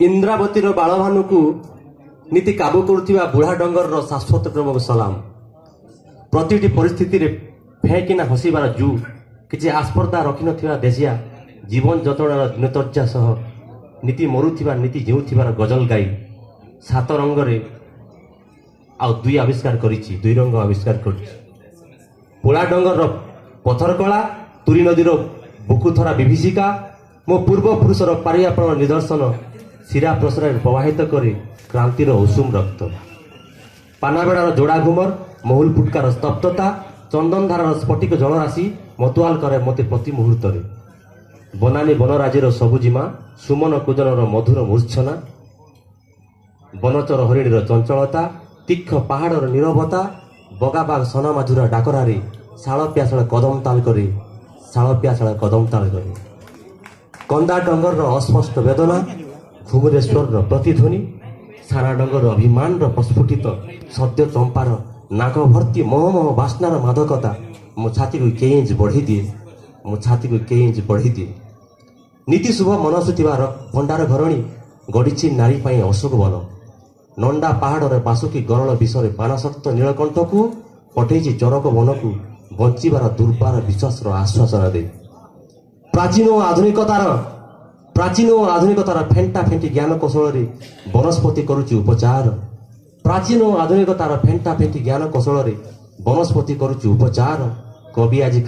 इंद्रावतीर बालभानु को नीति काबू करुवा बुढ़ा डंगर शाश्वत सलाम प्रति परिस्थिति रे फेंकिना हसीबार जू किसी आस्पर्धा रखि न देशिया जीवन जतनार दिनचर्या सह नीति मरुवा नीति जीउथिबार गजल गाई सात रंगरे आ दुई आविष्कार करिछि दुई रंग आविष्कार करिछि पोला डंगर पथर कला तुरी नदीर बुकुथरा विभीषिका मो पूर्व पुरुषर पारियापण निदर्शन शिरा प्रसर प्रवाहित करे क्रांतिर उषुम रक्त पानाबेड़ार जोड़ा घुमर महुल फुटकार स्तब्धता चंदनधारार स्फटिक जलराशि मतुआल करे मते प्रति मुहूर्त बनानी बनराजीर सबुजिमा सुमन कुजनर मधुर मूर्छना बनचर हरिणीर चंचलता तीक्ष पहाड़र नीरवता बगाबाग सनामाझुरा डाकरारे शाल प्यासाल कदम ताल करे शाल प्यासाल कदम ताल करे कंदा डंगर अस्पष्ट वेदना घुमुरेश्वर प्रतिध्वनि सारा डंगर अभिमान प्रस्फुटित सद्य चंपार नाक भर्ती मोहमोह बास्नार मादकता मो छाती को कई इंच बढ़ी दिए मो छाती को कई इंच बढ़ी दिए नीति शुभ मनसुवा भंडार घरणी गढ़ी नारी पाई अशोक वन नंडा पहाड़ बासुकी गरल विषय पानासक्त नीलकंठ को पठेई चरक वन को बंचार दुर्बार विश्वास आश्वासन दे प्राचीन और आधुनिकतार फेंटा फेंटी ज्ञान कौशल वनस्पति करुच्ची उपचार प्राचीन और आधुनिकतार फेंटा फेंटी ज्ञान कौशल वनस्पति करुच्ची उपचार कवि आज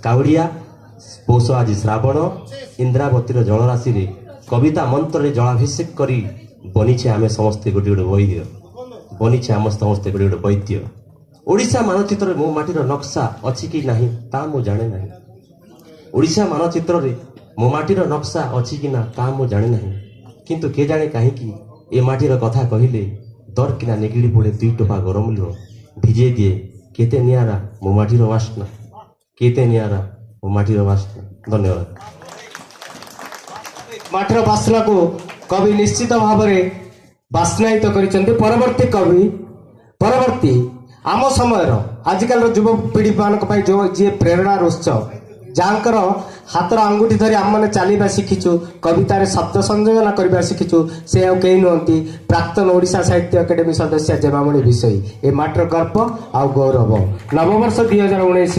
काउड़िया पौष आज श्रावण इंद्रावतीर जलराशि रे कविता मंत्र जलाभिषेक करी बनीछे आमे समस्ते गोटे गोटे वैद्य बनीछे आम समस्ते गोटे गोटे वैद्य ओडिशा मानचित्र मो माटीर नक्शा अच्छी कि नहीं ता मु जाने नहीं ओडिशा मानचित्र रे मो माटीर नक्शा अच्छी कि ना ता मु जाने नहीं किंतु के जाने कहीं ए माटीर कथा कहले दर किना निगिड़ी पड़े दुई टोपा गरम लुह भिजे दिए केते नियारा मो माटीर वासना केते नियारा मो माटीर वासना। धन्यवाद। माटीर वासना को कवि निश्चित भाव में बास्नायित कर परवर्ती कवि परवर्ती आम समय आजिकल युवपीढ़ी मान जो जी प्रेरणा उत्स जहाँकर हाथर अंगुठी धरी आम मैंने चलवा शिखीचु कवितार शब्द संयोजन करवा शिखीचु से कई नुहति प्राक्तन ओडिशा साहित्य एकाडेमी सदस्य जेमामणि विषयी ए माटर गर्व आ गौरव नववर्ष 2019।